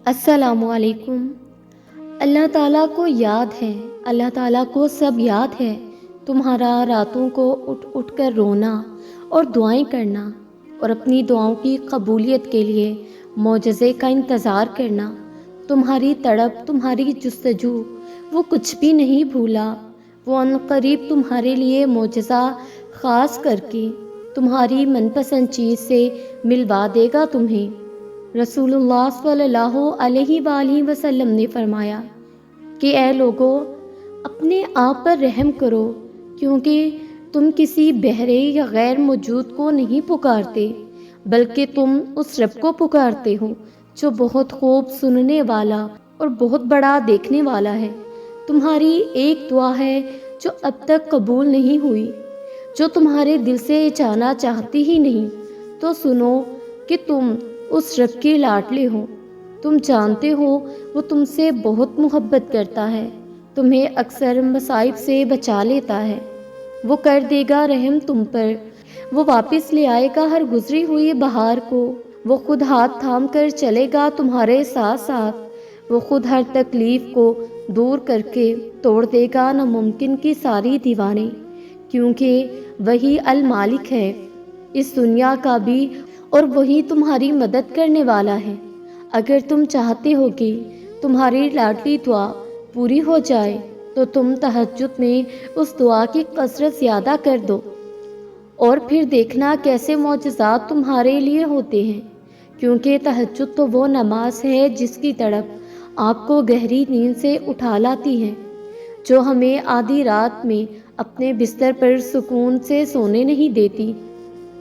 السلام علیکم۔ اللہ تعالیٰ کو یاد ہے، اللہ تعالیٰ کو سب یاد ہے، تمہارا راتوں کو اٹھ اٹھ کر رونا اور دعائیں کرنا اور اپنی دعاؤں کی قبولیت کے لیے معجزے کا انتظار کرنا، تمہاری تڑپ، تمہاری جستجو، وہ کچھ بھی نہیں بھولا۔ وہ عنقریب تمہارے لیے معجزہ خاص کر کے تمہاری من پسند چیز سے ملوا دے گا تمہیں۔ رسول اللہ صلی اللہ علیہ وآلہ وسلم نے فرمایا کہ اے لوگو، اپنے آپ پر رحم کرو، کیونکہ تم کسی بہرے یا غیر موجود کو نہیں پکارتے، بلکہ تم اس رب کو پکارتے ہو جو بہت خوب سننے والا اور بہت بڑا دیکھنے والا ہے۔ تمہاری ایک دعا ہے جو اب تک قبول نہیں ہوئی، جو تمہارے دل سے جانا چاہتی ہی نہیں، تو سنو کہ تم اس رب کے لاڈلے ہو۔ تم جانتے ہو وہ تم سے بہت محبت کرتا ہے، تمہیں اکثر مصائب سے بچا لیتا ہے۔ وہ کر دے گا رحم تم پر، وہ واپس لے آئے گا ہر گزری ہوئی بہار کو، وہ خود ہاتھ تھام کر چلے گا تمہارے ساتھ ساتھ، وہ خود ہر تکلیف کو دور کر کے توڑ دے گا ناممکن کی ساری دیواریں، کیونکہ وہی المالک ہے اس دنیا کا بھی، اور وہی تمہاری مدد کرنے والا ہے۔ اگر تم چاہتے ہو کہ تمہاری لاڈلی دعا پوری ہو جائے تو تم تہجد میں اس دعا کی کثرت زیادہ کر دو، اور پھر دیکھنا کیسے معجزات تمہارے لیے ہوتے ہیں، کیونکہ تہجد تو وہ نماز ہے جس کی تڑپ آپ کو گہری نیند سے اٹھا لاتی ہے، جو ہمیں آدھی رات میں اپنے بستر پر سکون سے سونے نہیں دیتی۔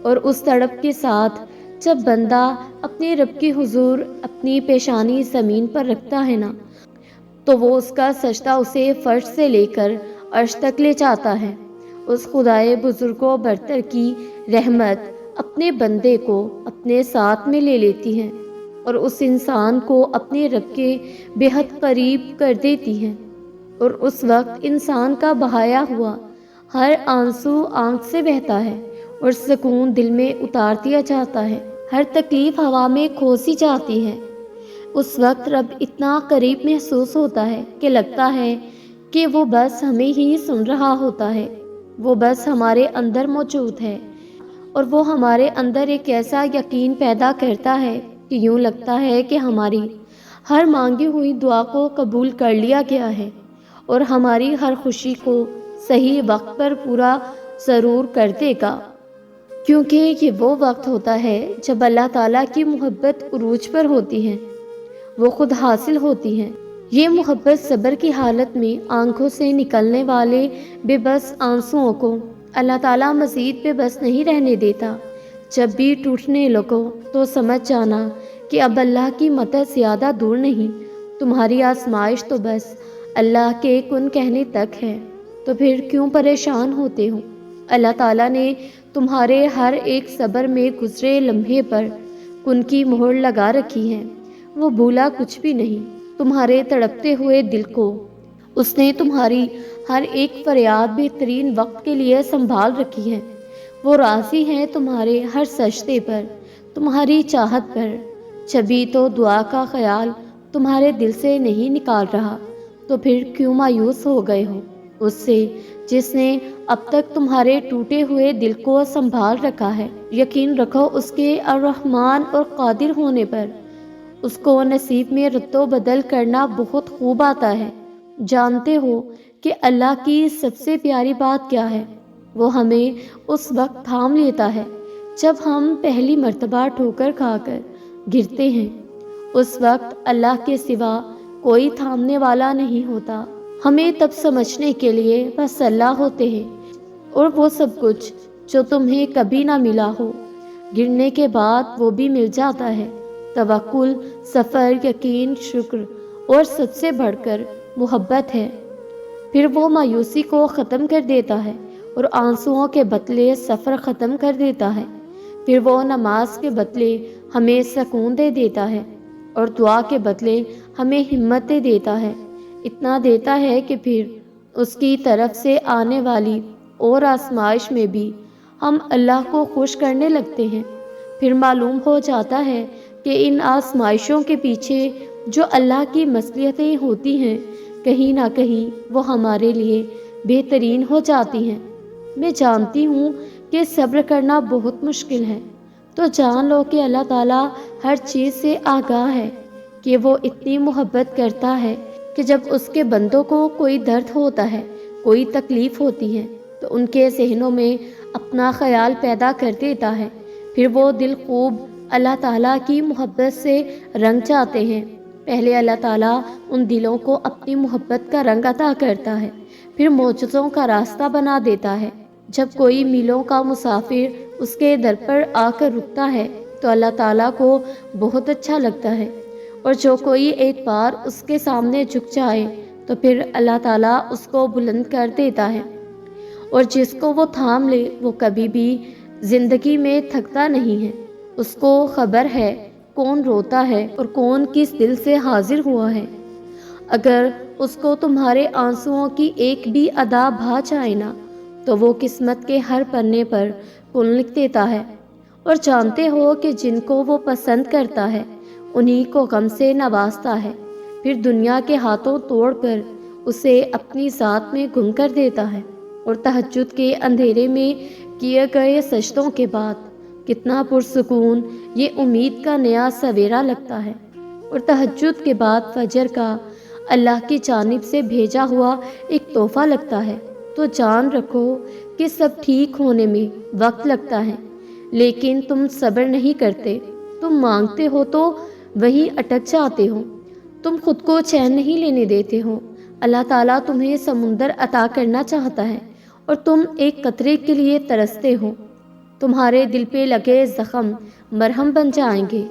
اور اس تڑپ کے ساتھ جب بندہ اپنے رب کے حضور اپنی پیشانی زمین پر رکھتا ہے نا، تو وہ اس کا سجدہ اسے فرش سے لے کر عرش تک لے جاتا ہے۔ اس خدائے بزرگ و برتر کی رحمت اپنے بندے کو اپنے ساتھ میں لے لیتی ہے اور اس انسان کو اپنے رب کے بے حد قریب کر دیتی ہے، اور اس وقت انسان کا بہایا ہوا ہر آنسو آنکھ سے بہتا ہے اور سکون دل میں اتار دیا جاتا ہے، ہر تکلیف ہوا میں کھوسی جاتی ہے۔ اس وقت رب اتنا قریب محسوس ہوتا ہے کہ لگتا ہے کہ وہ بس ہمیں ہی سن رہا ہوتا ہے، وہ بس ہمارے اندر موجود ہے، اور وہ ہمارے اندر ایک ایسا یقین پیدا کرتا ہے کہ یوں لگتا ہے کہ ہماری ہر مانگی ہوئی دعا کو قبول کر لیا گیا ہے، اور ہماری ہر خوشی کو صحیح وقت پر پورا ضرور کر دے گا، کیونکہ یہ وہ وقت ہوتا ہے جب اللہ تعالیٰ کی محبت عروج پر ہوتی ہے، وہ خود حاصل ہوتی ہے۔ یہ محبت صبر کی حالت میں آنکھوں سے نکلنے والے بے بس آنسوؤں کو اللہ تعالیٰ مزید بے بس نہیں رہنے دیتا۔ جب بھی ٹوٹنے لگو تو سمجھ جانا کہ اب اللہ کی مدد زیادہ دور نہیں، تمہاری آزمائش تو بس اللہ کے کن کہنے تک ہے، تو پھر کیوں پریشان ہوتے ہو؟ اللہ تعالیٰ نے تمہارے ہر ایک صبر میں گزرے لمحے پر کن کی مہر لگا رکھی ہے، وہ بھولا کچھ بھی نہیں تمہارے تڑپتے ہوئے دل کو۔ اس نے تمہاری ہر ایک فریاد بہترین وقت کے لیے سنبھال رکھی ہے، وہ راضی ہے تمہارے ہر سجدے پر، تمہاری چاہت پر۔ جبھی تو دعا کا خیال تمہارے دل سے نہیں نکال رہا، تو پھر کیوں مایوس ہو گئے ہو اس سے جس نے اب تک تمہارے ٹوٹے ہوئے دل کو سنبھال رکھا ہے؟ یقین رکھو اس کے الرحمن اور قادر ہونے پر، اس کو نصیب میں رد و بدل کرنا بہت خوب آتا ہے۔ جانتے ہو کہ اللہ کی سب سے پیاری بات کیا ہے؟ وہ ہمیں اس وقت تھام لیتا ہے جب ہم پہلی مرتبہ ٹھوکر کھا کر گرتے ہیں، اس وقت اللہ کے سوا کوئی تھامنے والا نہیں ہوتا۔ ہمیں تب سمجھنے کے لیے بس اللہ ہوتے ہیں، اور وہ سب کچھ جو تمہیں کبھی نہ ملا ہو، گرنے کے بعد وہ بھی مل جاتا ہے۔ توکل، صبر، یقین، شکر، اور سب سے بڑھ کر محبت ہے۔ پھر وہ مایوسی کو ختم کر دیتا ہے اور آنسوؤں کے بدلے سفر ختم کر دیتا ہے۔ پھر وہ نماز کے بدلے ہمیں سکون دے دیتا ہے اور دعا کے بدلے ہمیں ہمت دے دیتا ہے۔ اتنا دیتا ہے کہ پھر اس کی طرف سے آنے والی اور آزمائش میں بھی ہم اللہ کو خوش کرنے لگتے ہیں۔ پھر معلوم ہو جاتا ہے کہ ان آزمائشوں کے پیچھے جو اللہ کی مصلحتیں ہوتی ہیں کہیں نہ کہیں وہ ہمارے لیے بہترین ہو جاتی ہیں۔ میں جانتی ہوں کہ صبر کرنا بہت مشکل ہے، تو جان لو کہ اللہ تعالیٰ ہر چیز سے آگاہ ہے، کہ وہ اتنی محبت کرتا ہے کہ جب اس کے بندوں کو کوئی درد ہوتا ہے، کوئی تکلیف ہوتی ہے، تو ان کے ذہنوں میں اپنا خیال پیدا کر دیتا ہے۔ پھر وہ دل خوب اللہ تعالیٰ کی محبت سے رنگ جاتے ہیں۔ پہلے اللہ تعالیٰ ان دلوں کو اپنی محبت کا رنگ عطا کرتا ہے، پھر معجزوں کا راستہ بنا دیتا ہے۔ جب کوئی میلوں کا مسافر اس کے در پر آ کر رکتا ہے تو اللہ تعالیٰ کو بہت اچھا لگتا ہے، اور جو کوئی ایک بار اس کے سامنے جھک جائے تو پھر اللہ تعالیٰ اس کو بلند کر دیتا ہے، اور جس کو وہ تھام لے وہ کبھی بھی زندگی میں تھکتا نہیں ہے۔ اس کو خبر ہے کون روتا ہے اور کون کس دل سے حاضر ہوا ہے۔ اگر اس کو تمہارے آنسوؤں کی ایک بھی ادا بھا جائے نا تو وہ قسمت کے ہر پنے پر کن لکھ دیتا ہے، اور جانتے ہو کہ جن کو وہ پسند کرتا ہے انہی کو غم سے نوازتا ہے، پھر دنیا کے ہاتھوں توڑ کر اسے اپنی ذات میں گم کر دیتا ہے۔ اور تہجد کے اندھیرے میں کیے گئے سجدوں کے بعد کتنا پرسکون یہ امید کا نیا سویرا لگتا ہے، اور تہجد کے بعد فجر کا اللہ کی جانب سے بھیجا ہوا ایک تحفہ لگتا ہے۔ تو جان رکھو کہ سب ٹھیک ہونے میں وقت لگتا ہے، لیکن تم صبر نہیں کرتے، تم مانگتے ہو تو وہیں اٹک جاتے ہو، تم خود کو چین نہیں لینے دیتے ہو۔ اللہ تعالیٰ تمہیں سمندر عطا کرنا چاہتا ہے اور تم ایک قطرے کے لیے ترستے ہو۔ تمہارے دل پہ لگے زخم مرہم بن جائیں گے،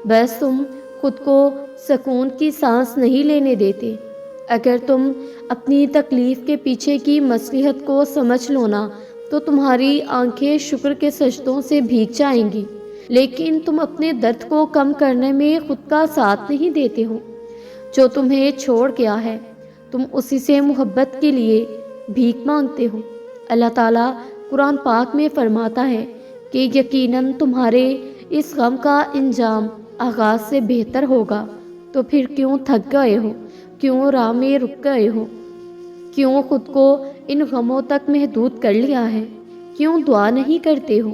بس تم خود کو سکون کی سانس نہیں لینے دیتے۔ اگر تم اپنی تکلیف کے پیچھے کی مصلحت کو سمجھ لو نا تو تمہاری آنکھیں شکر کے سجدوں سے بھیگ جائیں گی، لیکن تم اپنے درد کو کم کرنے میں خود کا ساتھ نہیں دیتے ہو۔ جو تمہیں چھوڑ گیا ہے تم اسی سے محبت کے لیے بھیک مانگتے ہو۔ اللہ تعالیٰ قرآن پاک میں فرماتا ہے کہ یقیناً تمہارے اس غم کا انجام آغاز سے بہتر ہوگا، تو پھر کیوں تھک گئے ہو، کیوں راہ میں رک گئے ہو، کیوں خود کو ان غموں تک محدود کر لیا ہے، کیوں دعا نہیں کرتے ہو؟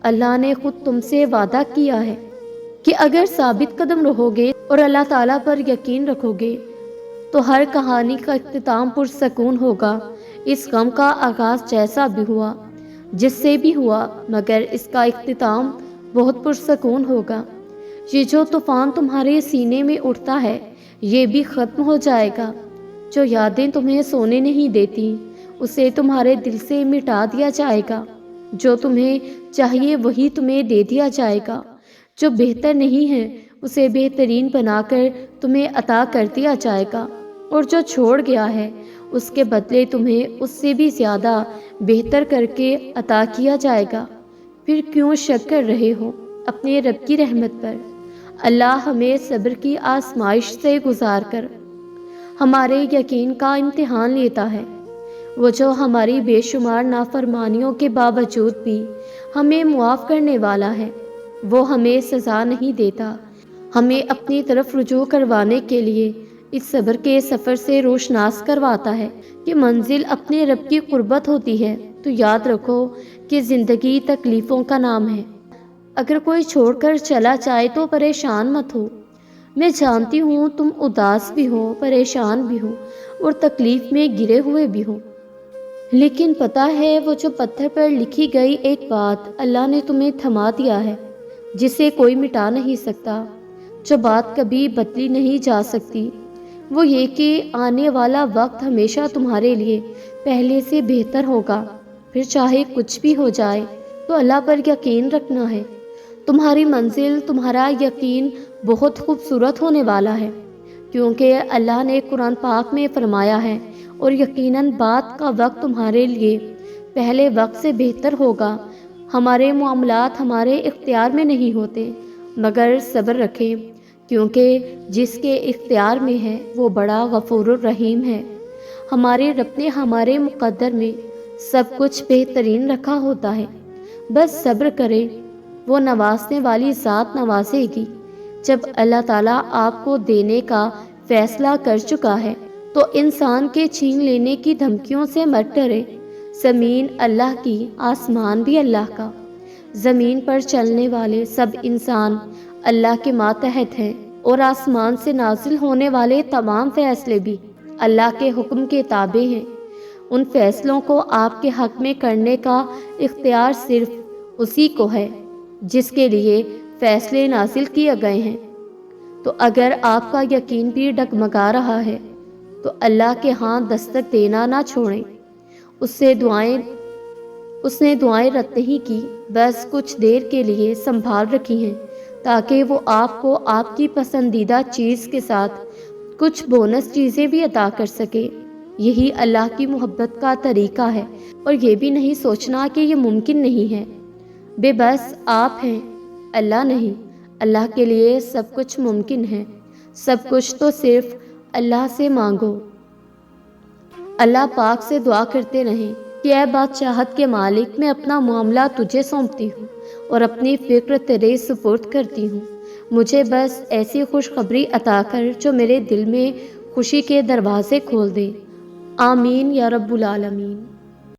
اللہ نے خود تم سے وعدہ کیا ہے کہ اگر ثابت قدم رہو گے اور اللہ تعالیٰ پر یقین رکھو گے تو ہر کہانی کا اختتام پرسکون ہوگا۔ اس غم کا آغاز جیسا بھی ہوا، جس سے بھی ہوا، مگر اس کا اختتام بہت پرسکون ہوگا۔ یہ جو طوفان تمہارے سینے میں اٹھتا ہے یہ بھی ختم ہو جائے گا۔ جو یادیں تمہیں سونے نہیں دیتی اسے تمہارے دل سے مٹا دیا جائے گا۔ جو تمہیں چاہیے وہی تمہیں دے دیا جائے گا۔ جو بہتر نہیں ہے اسے بہترین بنا کر تمہیں عطا کر دیا جائے گا، اور جو چھوڑ گیا ہے اس کے بدلے تمہیں اس سے بھی زیادہ بہتر کر کے عطا کیا جائے گا۔ پھر کیوں شک کر رہے ہو اپنے رب کی رحمت پر؟ اللہ ہمیں صبر کی آزمائش سے گزار کر ہمارے یقین کا امتحان لیتا ہے۔ وہ جو ہماری بے شمار نافرمانیوں کے باوجود بھی ہمیں معاف کرنے والا ہے، وہ ہمیں سزا نہیں دیتا، ہمیں اپنی طرف رجوع کروانے کے لیے اس صبر کے سفر سے روشناس کرواتا ہے کہ منزل اپنے رب کی قربت ہوتی ہے۔ تو یاد رکھو کہ زندگی تکلیفوں کا نام ہے۔ اگر کوئی چھوڑ کر چلا جائے تو پریشان مت ہو۔ میں جانتی ہوں تم اداس بھی ہو، پریشان بھی ہو اور تکلیف میں گرے ہوئے بھی ہو، لیکن پتہ ہے وہ جو پتھر پر لکھی گئی ایک بات اللہ نے تمہیں تھما دیا ہے، جسے کوئی مٹا نہیں سکتا، جو بات کبھی بدلی نہیں جا سکتی، وہ یہ کہ آنے والا وقت ہمیشہ تمہارے لیے پہلے سے بہتر ہوگا۔ پھر چاہے کچھ بھی ہو جائے تو اللہ پر یقین رکھنا ہے۔ تمہاری منزل، تمہارا یقین بہت خوبصورت ہونے والا ہے، کیونکہ اللہ نے قرآن پاک میں فرمایا ہے، اور یقیناً بات کا وقت تمہارے لیے پہلے وقت سے بہتر ہوگا۔ ہمارے معاملات ہمارے اختیار میں نہیں ہوتے، مگر صبر رکھیں، کیونکہ جس کے اختیار میں ہے وہ بڑا غفور الرحیم ہے۔ ہمارے رب نے ہمارے مقدر میں سب کچھ بہترین رکھا ہوتا ہے، بس صبر کریں، وہ نوازنے والی ذات نوازے گی۔ جب اللہ تعالیٰ آپ کو دینے کا فیصلہ کر چکا ہے تو انسان کے چھین لینے کی دھمکیوں سے مت ڈرے۔ زمین اللہ کی، آسمان بھی اللہ کا۔ زمین پر چلنے والے سب انسان اللہ کے ماتحت ہیں، اور آسمان سے نازل ہونے والے تمام فیصلے بھی اللہ کے حکم کے تابع ہیں۔ ان فیصلوں کو آپ کے حق میں کرنے کا اختیار صرف اسی کو ہے جس کے لیے فیصلے نازل کیے گئے ہیں۔ تو اگر آپ کا یقین بھی ڈگمگا رہا ہے تو اللہ کے ہاں دستک دینا نہ چھوڑیں۔ اس نے دعائیں رد نہیں کی، بس کچھ دیر کے لیے سنبھال رکھی ہیں تاکہ وہ آپ کو آپ کی پسندیدہ چیز کے ساتھ کچھ بونس چیزیں بھی عطا کر سکے۔ یہی اللہ کی محبت کا طریقہ ہے، اور یہ بھی نہیں سوچنا کہ یہ ممکن نہیں ہے۔ بے بس آپ ہیں، اللہ نہیں۔ اللہ کے لیے سب کچھ ممکن ہے۔ سب کچھ تو صرف اللہ سے مانگو۔ اللہ پاک سے دعا کرتے رہیں کہ اے بادشاہت کے مالک، میں اپنا معاملہ تجھے سونپتی ہوں اور اپنی فکر تیرے سپرد کرتی ہوں۔ مجھے بس ایسی خوشخبری عطا کر جو میرے دل میں خوشی کے دروازے کھول دے۔ آمین یا رب العالمین۔